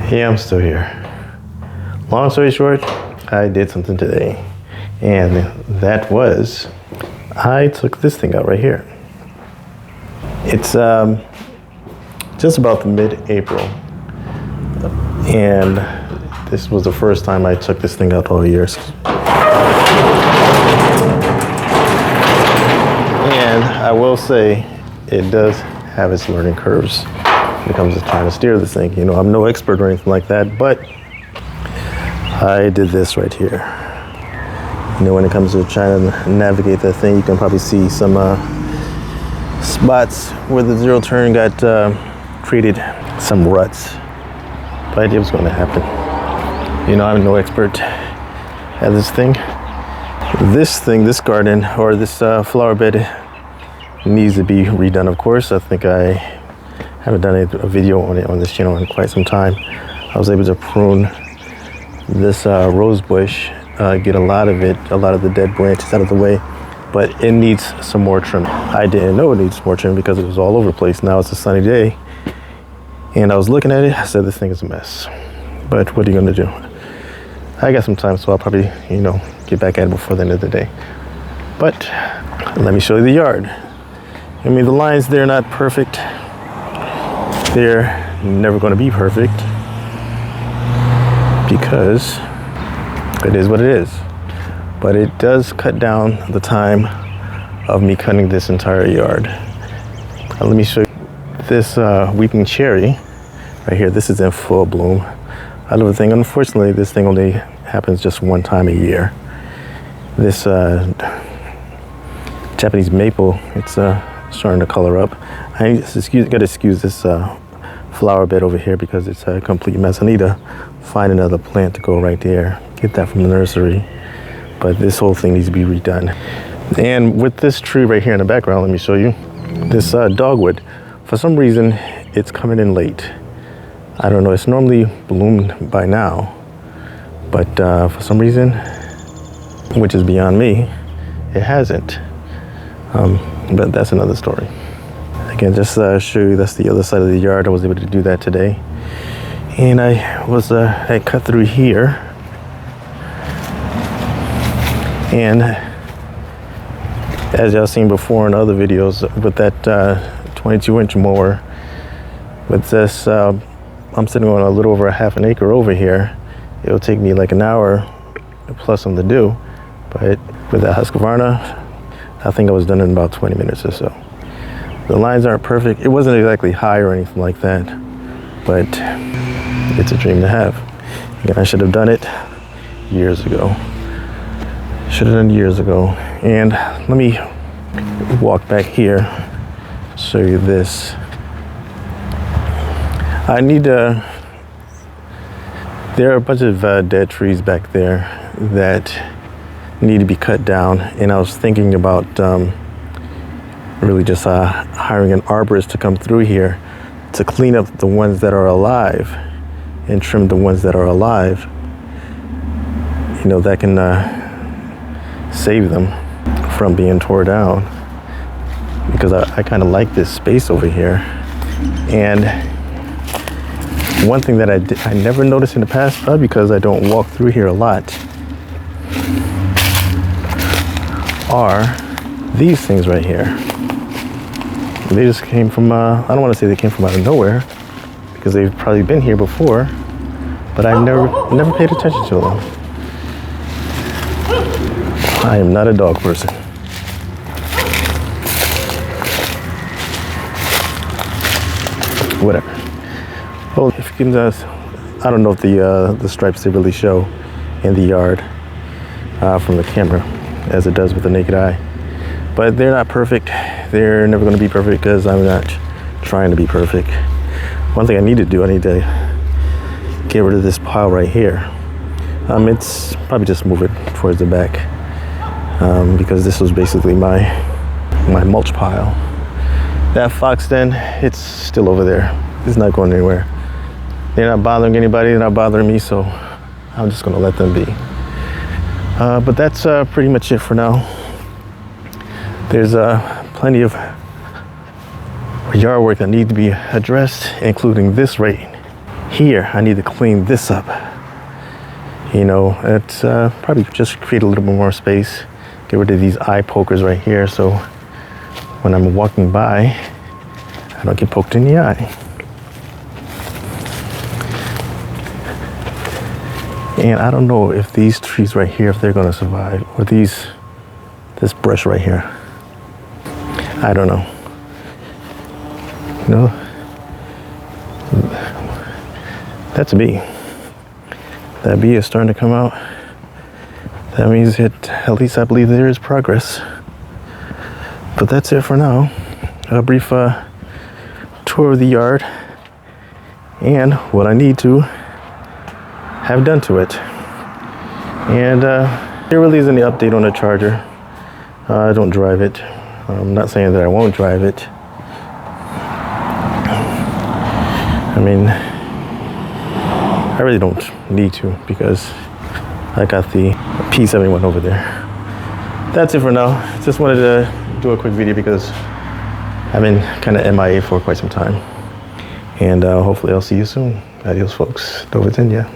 Yeah, I'm still here. Long story short, I did something today, and that was I took this thing out right here. It's just about the mid-April, and this was the first time I took this thing out all year. And I will say, it does have its learning curves when it comes to trying to steer this thing. You know, I'm no expert or anything like that, but I did this right here. You know, when it comes to trying to navigate that thing, you can probably see some spots where the zero turn got created some ruts. But I knew it was going to happen. You know, I'm no expert at this thing. This garden or this flower bed needs to be redone, of course. I think I haven't done a video on it on this channel in quite some time. I was able to prune this rose bush, get a lot of the dead branches out of the way, but it needs some more trim. I didn't know it needs more trim because it was all over the place. Now it's a sunny day, and I was looking at it, I said, this thing is a mess. But what are you gonna do? I got some time, so I'll probably, you know, get back at it before the end of the day. But let me show you the yard. I mean, the lines, they're not perfect. They're never gonna be perfect because it is what it is. But it does cut down the time of me cutting this entire yard. Let me show you this weeping cherry right here. This is in full bloom. I love the thing. Unfortunately, this thing only happens just one time a year. This Japanese maple, it's starting to color up. I gotta excuse this flower bed over here because it's a complete mess. I need to find another plant to go right there. Get that from the nursery. But this whole thing needs to be redone. And with this tree right here in the background, let me show you this dogwood. For some reason, it's coming in late. I don't know, it's normally bloomed by now, but for some reason, which is beyond me, it hasn't. But that's another story. Again, just show you that's the other side of the yard. I was able to do that today. And I cut through here. And as y'all seen before in other videos, with that 22-inch mower, with this, I'm sitting on a little over a half an acre over here. It'll take me like an hour plus something to do. But with that Husqvarna, I think I was done in about 20 minutes or so. The lines aren't perfect. It wasn't exactly high or anything like that, but it's a dream to have. Again, I should have done it years ago. Should have done years ago. And let me walk back here, show you this. I need to, there are a bunch of dead trees back there that need to be cut down. And I was thinking about really just hiring an arborist to come through here to clean up the ones that are alive and trim the ones that are alive. You know, that can save them from being tore down, because I kind of like this space over here. And one thing that I never noticed in the past, probably because I don't walk through here a lot, are these things right here. They just came from, I don't want to say they came from out of nowhere, because they've probably been here before, but I never paid attention to them. I am not a dog person. Whatever. Well, if you can, I don't know if the stripes they really show in the yard from the camera as it does with the naked eye, but they're not perfect. They're never going to be perfect because I'm not trying to be perfect. One thing I need to do, I need to get rid of this pile right here. It's probably just move it towards the back because this was basically my mulch pile. That fox den, it's still over there. It's not going anywhere. They're not bothering anybody, they're not bothering me, so I'm just gonna let them be. But that's pretty much it for now. There's plenty of yard work that needs to be addressed, including this right Here, I need to clean this up. You know, it's probably just create a little bit more space. Get rid of these eye pokers right here, so when I'm walking by, I don't get poked in the eye. And I don't know if these trees right here, if they're gonna survive, or this brush right here. I don't know. You know, that's a bee. That bee is starting to come out. That means at least I believe there is progress. But that's it for now. A brief tour of the yard and what I need to have done to it. And there really isn't any update on the Charger. I don't drive it. I'm not saying that I won't drive it. I mean, I really don't need to because I got the P71 over there. That's it for now. Just wanted to do a quick video because I've been kind of MIA for quite some time. And hopefully I'll see you soon. Adios, folks. До widzenia.